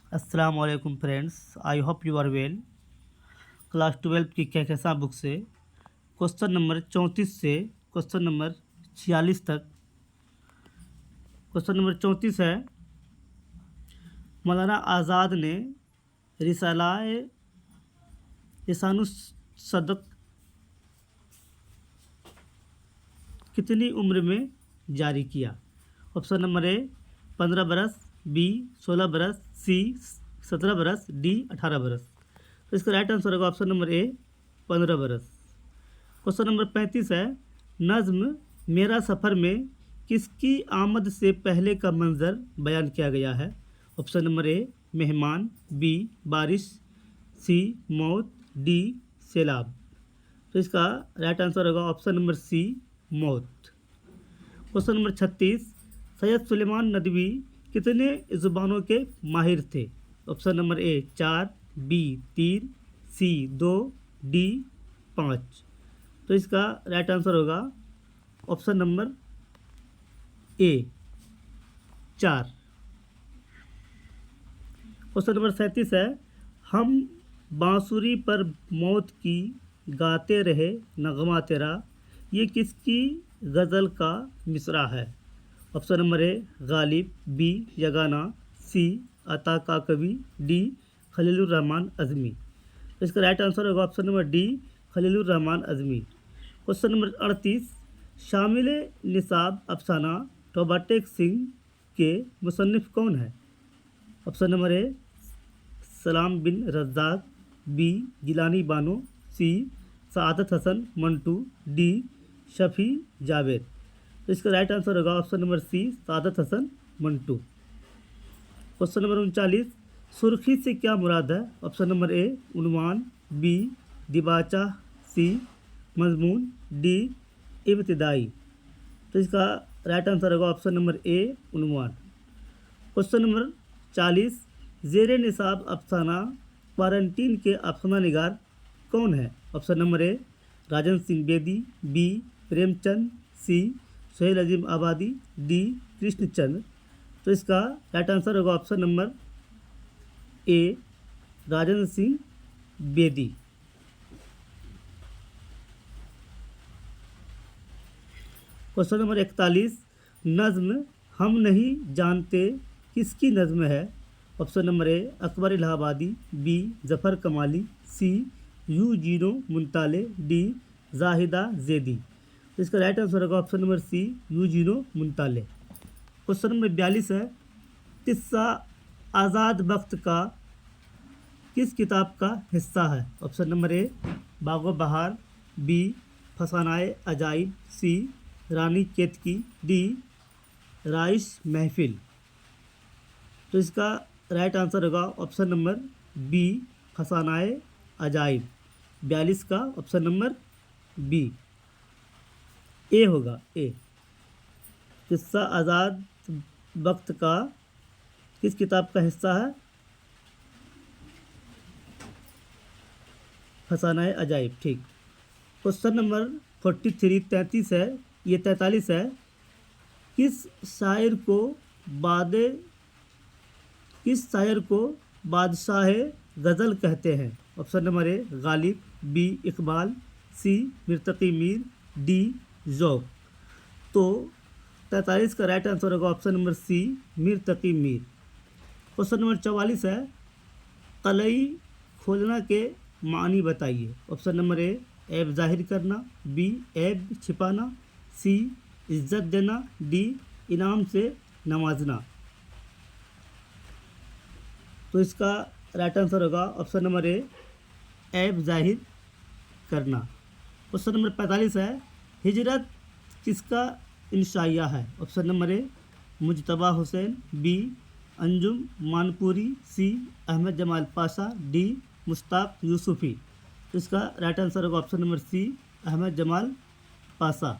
अस्सलाम वालेकुम friends, I hope you are well. Class 12 की कहकशां बुक से क्वेश्चन नंबर 34 से क्वेश्चन नंबर 46 तक। क्वेश्चन नंबर 34 है, मौलाना आज़ाद ने रिसालाए लिसानुस्सदक़ कितनी उम्र में जारी किया? ऑप्शन नंबर ए 15 बरस, बी 16 बरस, सी 17 बरस, डी 18 बरस। तो इसका राइट आंसर होगा ऑप्शन नंबर ए 15 बरस। क्वेश्चन नंबर 35 है, नज़्म मेरा सफ़र में किसकी आमद से पहले का मंजर बयान किया गया है? ऑप्शन नंबर ए मेहमान, बी बारिश, सी मौत, डी सैलाब। तो इसका राइट आंसर होगा ऑप्शन नंबर सी मौत। क्वेश्चन नंबर 36, सैयद सुलेमान नदवी कितने ज़ुबानों के माहिर थे? Option number A 4, B 3, C 2, D 5। तो इसका राइट आंसर होगा option number A 4। Question number 37 है, हम बांसुरी पर मौत की गाते रहे नगमा तेरा, ये किसकी गज़ल का मिसरा है? Option number A Ghalib, B Yagana, C अता का कवि, डी खलीलुर रहमान अज़मी। तो इसका राइट आंसर होगा option number D Khalilur Rahman Azmi. Question number 38, शामिल निसाब अफसाना तौबा टेक सिंह के मुसन्निफ़ कौन है? Option number A Salam bin Razzaq, B Jilani Bano, C Saadat Hasan Manto, D Shafi Javed. तो इसका राइट आंसर होगा option number C Saadat Hasan Manto. Question number 39, सुर्खी से क्या मुराद है? ऑप्शन नंबर ए उन्वान, बी दिबाचा, सी मजमून, डी इब्तिदाई। तो इसका राइट आंसर होगा ऑप्शन नंबर ए उन्वान। क्वेश्चन नंबर 40, ज़ेरे निसाब अफसाना क्वारंटीन के अफसाना निगार कौन है? Option number A Rajan Singh Bedi, B Premchand, C Sohail Azim Abadi, D Krishnachandra. तो इसका राइट आंसर होगा option number A Rajan Singh Bedi. Question number 41, नज़्म हम नहीं जानते किसकी नज़्म है? Option number A Akbar Allahabadi, B Zafar Kamali, C Eugenio Montale, D Zahida Zaidi. तो इसका राइट आंसर होगा option number C Eugenio Montale. Question number 42 है, किस्सा आज़ाद वक्त का किस किताब का हिस्सा है? ऑप्शन नंबर ए बागो बहार, बी फसानाए अजाइब, सी रानी केतकी, डी राइश महफिल। तो इसका राइट आंसर होगा ऑप्शन नंबर बी फसानाए अजाइब। 42 का ऑप्शन नंबर बी ए होगा ए। किस्सा आज़ाद वक्त का किस किताब का हिस्सा है? फसानाए अजाइब, ठीक। क्वेश्चन नंबर 43 33 है, ये 43 है, किस शायर को बादशाह गज़ल कहते हैं? Option number A Ghalib, B Iqbal, C मिर्तकी Mir, D ज़ौक़। तो 43 का राइट आंसर होगा ऑप्शन नंबर सी मिर्तकी मीर। क्वेश्चन नंबर 44 है, कलई खोलना के मानी बताइए। ऑप्शन नंबर ए ऐब जाहिर करना, बी ऐब छिपाना, सी इज्जत देना, डी इनाम से नवाजना। तो इसका राइट आंसर होगा ऑप्शन नंबर ए ऐब जाहिर करना। क्वेश्चन नंबर 45 है, हिजरत किसका इंशाइया है? Option number A Mujtaba Husain, B Anjum Manpuri, C Ahmad Jamal Pasha, D Mushtaq Yusufi. तो इसका राइट आंसर होगा option number C Ahmad Jamal Pasha.